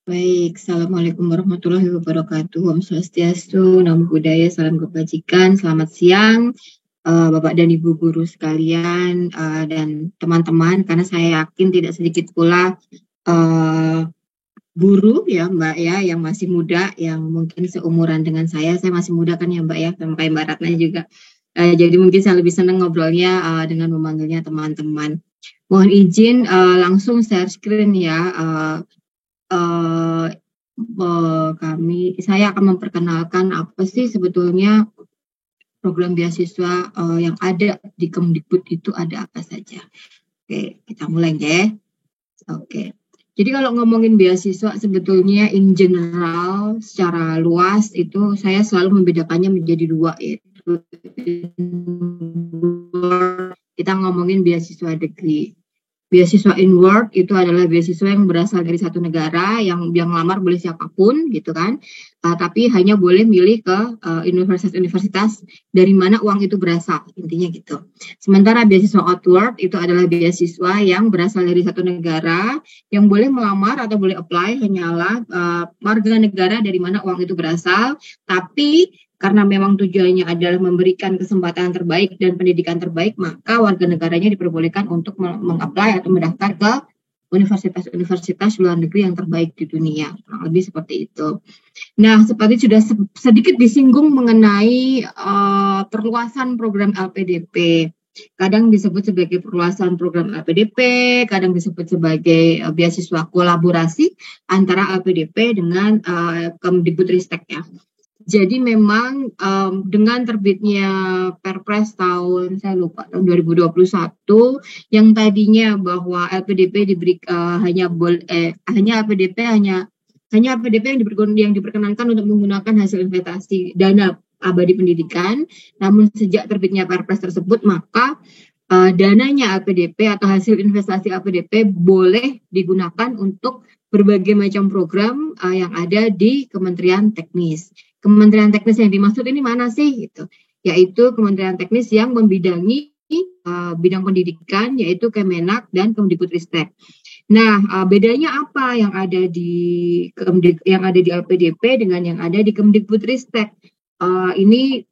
Baik, Assalamualaikum warahmatullahi wabarakatuh. Om Swastiastu, Namo Buddhaya, Salam Kebajikan. Selamat siang, Bapak dan Ibu guru sekalian dan teman-teman. Karena saya yakin tidak sedikit pula guru ya Mbak ya, yang masih muda, yang mungkin seumuran dengan saya. Saya masih muda kan ya Mbak ya, sama kayak Mbak Ratna juga. Jadi mungkin saya lebih senang ngobrolnya dengan memanggilnya teman-teman. Mohon izin langsung share screen ya. uh, saya akan memperkenalkan apa sih sebetulnya program beasiswa yang ada di Kemdikbud itu ada apa saja. Oke, kita mulai ya. Oke. Jadi kalau ngomongin beasiswa sebetulnya in general secara luas itu saya selalu membedakannya menjadi dua, yaitu kita ngomongin beasiswa degree. Beasiswa inward itu adalah beasiswa yang berasal dari satu negara, yang lamar boleh siapapun gitu kan, tapi hanya boleh milih ke universitas-universitas dari mana uang itu berasal, intinya gitu. Sementara beasiswa outward itu adalah beasiswa yang berasal dari satu negara, yang boleh melamar atau boleh apply hanyalah warga negara dari mana uang itu berasal, tapi karena memang tujuannya adalah memberikan kesempatan terbaik dan pendidikan terbaik, maka warga negaranya diperbolehkan untuk mengapply atau mendaftar ke universitas-universitas luar negeri yang terbaik di dunia. Kurang lebih seperti itu. Nah, seperti sudah sedikit disinggung mengenai perluasan program LPDP. Kadang disebut sebagai perluasan program LPDP, kadang disebut sebagai beasiswa kolaborasi antara LPDP dengan Kemdikbudristek ya. Jadi memang dengan terbitnya Perpres tahun 2021 yang tadinya bahwa LPDP hanya LPDP yang diperkenankan untuk menggunakan hasil investasi dana abadi pendidikan. Namun sejak terbitnya Perpres tersebut maka dananya LPDP atau hasil investasi LPDP boleh digunakan untuk berbagai macam program yang ada di Kementerian Teknis. Kementerian Teknis yang dimaksud ini mana sih? Gitu. Yaitu Kementerian Teknis yang membidangi bidang pendidikan, yaitu Kemenak dan Kemdikbudristek. Nah, bedanya apa yang ada di LPDP dengan yang ada di Kemdikbudristek? Ini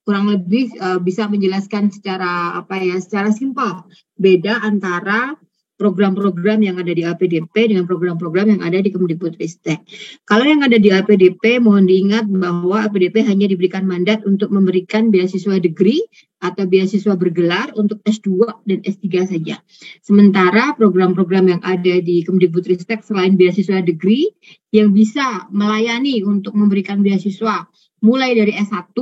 kurang lebih bisa menjelaskan secara simpel beda antara program-program yang ada di LPDP dengan program-program yang ada di Kemdikbudristek. Kalau yang ada di LPDP, mohon diingat bahwa LPDP hanya diberikan mandat untuk memberikan beasiswa degree atau beasiswa bergelar untuk S2 dan S3 saja. Sementara program-program yang ada di Kemdikbudristek selain beasiswa degree yang bisa melayani untuk memberikan beasiswa mulai dari S1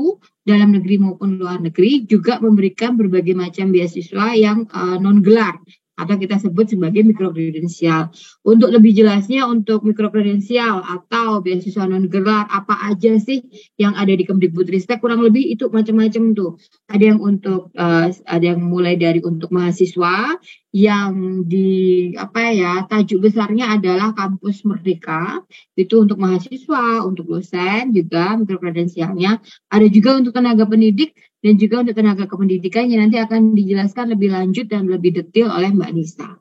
dalam negeri maupun luar negeri, juga memberikan berbagai macam beasiswa yang non-gelar atau kita sebut sebagai mikrokredensial. Untuk lebih jelasnya, untuk mikrokredensial atau beasiswa non-gelar apa aja sih yang ada di Kemdikbudristek, kurang lebih itu macam-macam tuh. Ada yang mulai dari untuk mahasiswa yang tajuk besarnya adalah Kampus Merdeka, itu untuk mahasiswa, untuk dosen juga mikrokredensialnya. Ada juga untuk tenaga pendidik dan juga untuk tenaga kependidikan yang nanti akan dijelaskan lebih lanjut dan lebih detail oleh Mbak Nisa.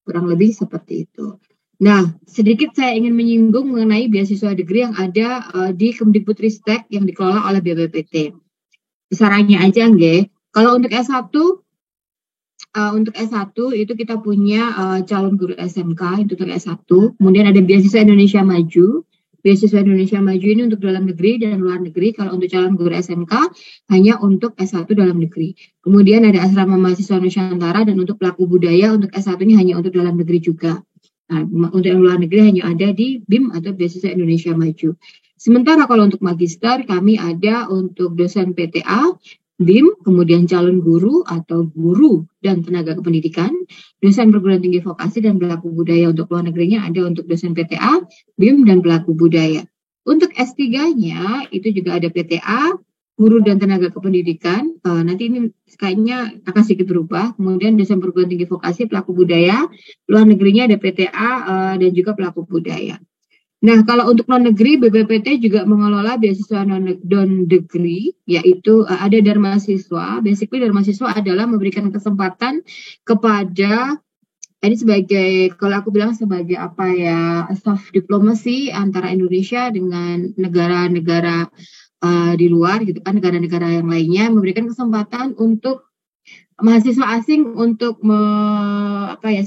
Kurang lebih seperti itu. Nah, sedikit saya ingin menyinggung mengenai beasiswa degree yang ada di Kemdikbudristek yang dikelola oleh BPPT. Besarannya aja nggih. Kalau untuk S1 itu kita punya calon guru SMK itu untuk S1. Kemudian ada beasiswa Indonesia Maju. Beasiswa Indonesia Maju ini untuk dalam negeri dan luar negeri. Kalau untuk calon guru SMK hanya untuk S1 dalam negeri. Kemudian ada asrama mahasiswa Nusantara, dan untuk pelaku budaya untuk S1-nya hanya untuk dalam negeri juga. Nah, untuk yang luar negeri hanya ada di BIM atau Beasiswa Indonesia Maju. Sementara kalau untuk magister kami ada untuk dosen PTA, BIM, kemudian calon guru atau guru dan tenaga kependidikan, dosen perguruan tinggi vokasi dan pelaku budaya. Untuk luar negerinya ada untuk dosen PTA, BIM, dan pelaku budaya. Untuk S3-nya itu juga ada PTA, guru dan tenaga kependidikan. Nanti ini kayaknya akan sedikit berubah. Kemudian dosen perguruan tinggi vokasi, pelaku budaya. Luar negerinya ada PTA dan juga pelaku budaya. Nah, kalau untuk non-negeri, BPPT juga mengelola beasiswa non-degree, yaitu ada Dharma Siswa. Basically, Dharma Siswa adalah memberikan kesempatan kepada Ini sebagai, kalau aku bilang sebagai apa ya, soft diplomacy antara Indonesia dengan negara-negara di luar gitu kan, negara-negara yang lainnya, memberikan kesempatan untuk mahasiswa asing untuk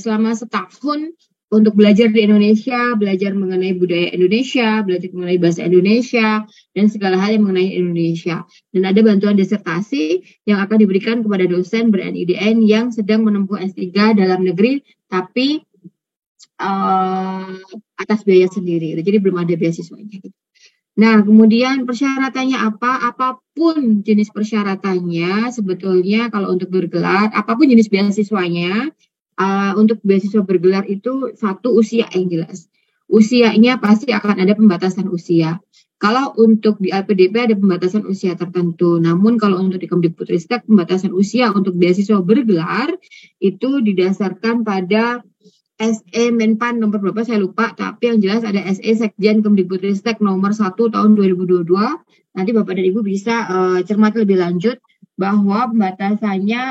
selama setahun untuk belajar di Indonesia, belajar mengenai budaya Indonesia, belajar mengenai bahasa Indonesia, dan segala hal yang mengenai Indonesia. Dan ada bantuan disertasi yang akan diberikan kepada dosen ber-NIDN yang sedang menempuh S3 dalam negeri, tapi atas biaya sendiri. Jadi belum ada beasiswanya. Nah, kemudian persyaratannya apa? Apapun jenis persyaratannya, sebetulnya kalau untuk bergelar, apapun jenis beasiswanya, untuk beasiswa bergelar itu satu, usia yang jelas. Usianya pasti akan ada pembatasan usia. Kalau untuk di LPDP ada pembatasan usia tertentu, namun kalau untuk di Kemdikbudristek pembatasan usia untuk beasiswa bergelar itu didasarkan pada SE Menpan nomor berapa saya lupa, tapi yang jelas ada SE Sekjen Kemdikbudristek nomor 1 tahun 2022. Nanti Bapak dan Ibu bisa cermati lebih lanjut bahwa pembatasannya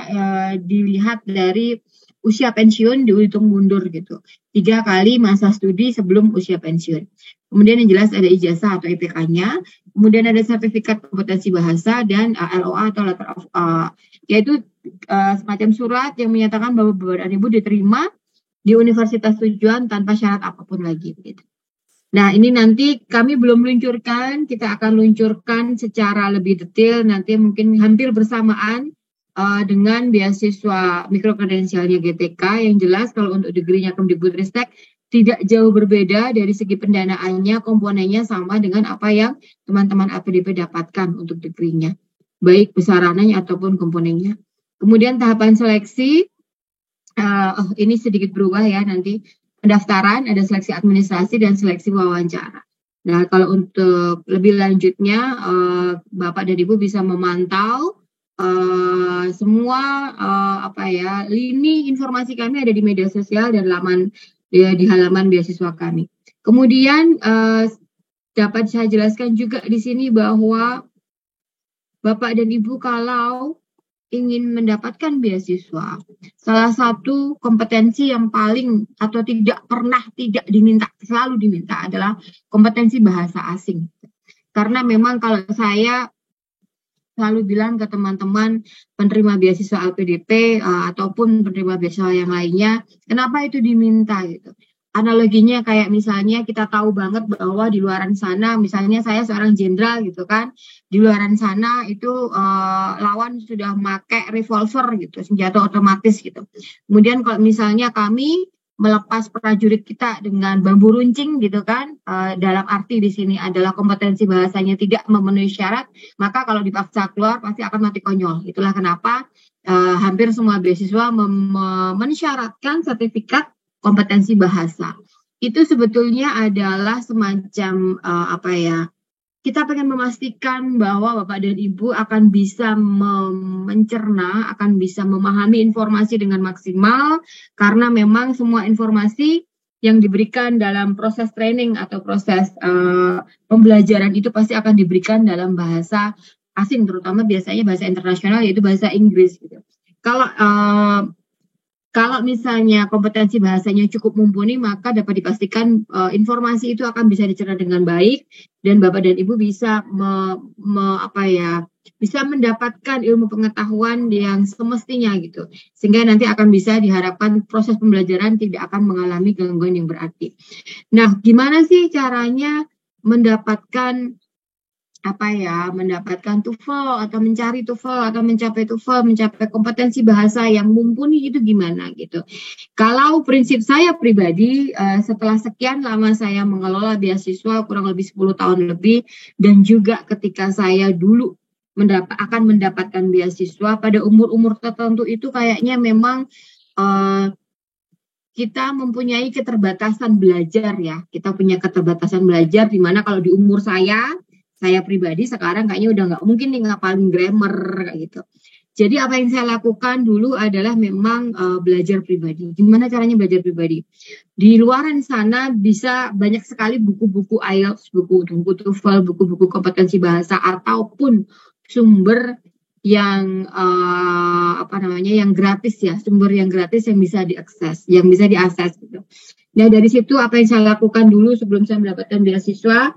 dilihat dari usia pensiun dihitung mundur gitu. 3 kali masa studi sebelum usia pensiun. Kemudian yang jelas ada ijazah atau IPK-nya. Kemudian ada sertifikat kompetensi bahasa dan LOA atau letter of yaitu semacam surat yang menyatakan bahwa Bapak dan Ibu diterima di universitas tujuan tanpa syarat apapun lagi. Gitu. Nah, ini nanti kami belum luncurkan, kita akan luncurkan secara lebih detail nanti mungkin hampir bersamaan dengan beasiswa mikrokredensialnya GTK. Yang jelas kalau untuk degree-nya Kemdikbudristek tidak jauh berbeda dari segi pendanaannya, komponennya sama dengan apa yang teman-teman LPDP dapatkan untuk degree-nya, baik besarannya ataupun komponennya. Kemudian tahapan seleksi, ini sedikit berubah ya nanti. Pendaftaran, ada seleksi administrasi dan seleksi wawancara. Nah, kalau untuk lebih lanjutnya, Bapak dan Ibu bisa memantau semua lini informasi kami ada di media sosial dan di halaman beasiswa kami. Kemudian dapat saya jelaskan juga di sini bahwa Bapak dan Ibu kalau ingin mendapatkan beasiswa, salah satu kompetensi yang paling atau tidak diminta, selalu diminta adalah kompetensi bahasa asing. Karena memang kalau saya selalu bilang ke teman-teman penerima beasiswa LPDP ataupun penerima beasiswa yang lainnya, kenapa itu diminta gitu. Analoginya kayak misalnya kita tahu banget bahwa di luaran sana, misalnya saya seorang jenderal gitu kan, di luaran sana itu lawan sudah pakai revolver gitu, senjata otomatis gitu. Kemudian kalau misalnya kami melepas prajurit kita dengan bambu runcing gitu kan, dalam arti di sini adalah kompetensi bahasanya tidak memenuhi syarat, maka kalau dipaksa keluar pasti akan mati konyol. Itulah kenapa hampir semua beasiswa mensyaratkan sertifikat kompetensi bahasa. Itu sebetulnya adalah semacam kita pengen memastikan bahwa Bapak dan Ibu akan bisa mencerna, akan bisa memahami informasi dengan maksimal, karena memang semua informasi yang diberikan dalam proses training atau proses pembelajaran itu pasti akan diberikan dalam bahasa asing, terutama biasanya bahasa internasional yaitu bahasa Inggris gitu. Kalau misalnya kompetensi bahasanya cukup mumpuni, maka dapat dipastikan informasi itu akan bisa dicerna dengan baik dan Bapak dan Ibu bisa bisa mendapatkan ilmu pengetahuan yang semestinya gitu. Sehingga nanti akan bisa diharapkan proses pembelajaran tidak akan mengalami gangguan yang berarti. Nah, gimana sih caranya mendapatkan TOEFL atau mencari TOEFL atau mencapai TOEFL, mencapai kompetensi bahasa yang mumpuni itu gimana gitu. Kalau prinsip saya pribadi, setelah sekian lama saya mengelola beasiswa kurang lebih 10 tahun lebih, dan juga ketika saya dulu akan mendapatkan beasiswa pada umur-umur tertentu itu kayaknya memang kita mempunyai keterbatasan belajar ya. Kita punya keterbatasan belajar di mana kalau di umur saya pribadi sekarang kayaknya udah nggak mungkin nih ngapalin grammar kayak gitu. Jadi apa yang saya lakukan dulu adalah memang belajar pribadi. Gimana caranya belajar pribadi? Di luaran sana bisa banyak sekali buku-buku IELTS, buku TOEFL, buku-buku kompetensi bahasa ataupun sumber yang yang gratis ya, sumber yang gratis yang bisa diakses gitu. Nah, dari situ apa yang saya lakukan dulu sebelum saya mendapatkan beasiswa.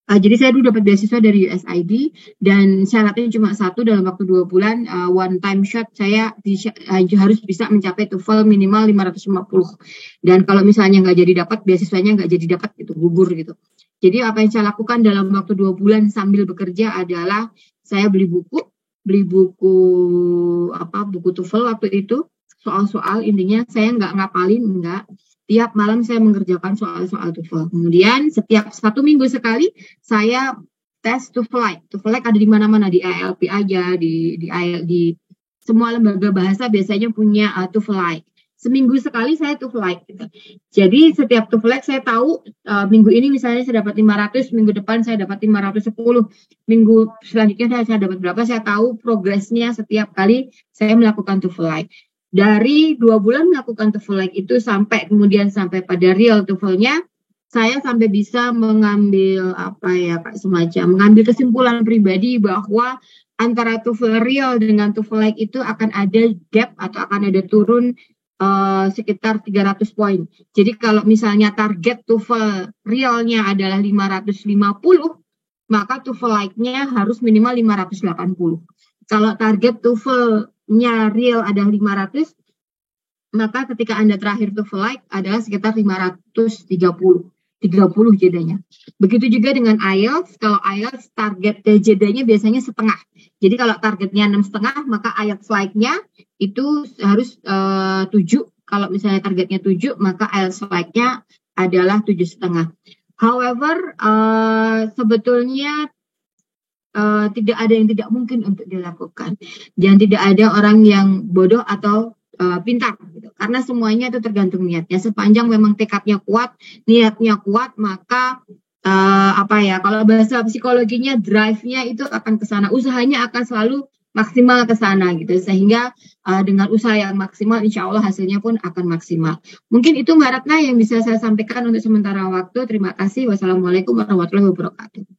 Jadi saya dulu dapat beasiswa dari USAID dan syaratnya cuma satu, dalam waktu 2 bulan one time shot saya harus bisa mencapai TOEFL minimal 550. Dan kalau misalnya nggak jadi dapat, beasiswanya nggak jadi dapat, itu gugur gitu. Jadi apa yang saya lakukan dalam waktu 2 bulan sambil bekerja adalah saya beli buku buku TOEFL waktu itu, soal-soal, intinya saya nggak ngapalin, enggak. Tiap malam saya mengerjakan soal-soal TOEFL. Kemudian setiap 1 minggu sekali saya tes TOEFL. TOEFL ada di mana-mana, di IELTS aja, di semua lembaga bahasa biasanya punya TOEFL. Seminggu sekali saya TOEFL gitu. Jadi setiap TOEFL saya tahu minggu ini misalnya saya dapat 500, minggu depan saya dapat 510, minggu selanjutnya saya dapat berapa, saya tahu progresnya setiap kali saya melakukan TOEFL. Dari 2 bulan melakukan TOEFL itu sampai pada real TOEFL-nya, saya sampai bisa mengambil mengambil kesimpulan pribadi bahwa antara TOEFL real dengan TOEFL itu akan ada gap atau akan ada turun sekitar 300 poin. Jadi kalau misalnya target TOEFL realnya adalah 550, maka TOEFL nya harus minimal 580. Kalau target TOEFL-nya real adalah 500, maka ketika Anda terakhir TOEFL adalah sekitar 530 jedanya. Begitu juga dengan IELTS. Kalau IELTS target jedanya biasanya setengah. Jadi kalau targetnya 6,5, maka IELTS like-nya itu harus 7. Kalau misalnya targetnya 7, maka IELTS like-nya adalah 7,5. However, sebetulnya tidak ada yang tidak mungkin untuk dilakukan, dan tidak ada orang yang bodoh atau pintar gitu. Karena semuanya itu tergantung niatnya. Sepanjang memang tekadnya kuat, niatnya kuat, maka kalau bahasa psikologinya drive-nya itu akan ke sana, usahanya akan selalu maksimal ke sana gitu. Sehingga dengan usaha yang maksimal, insya Allah hasilnya pun akan maksimal. Mungkin itu Mbak Ratna yang bisa saya sampaikan untuk sementara waktu. Terima kasih. Wassalamualaikum warahmatullahi wabarakatuh.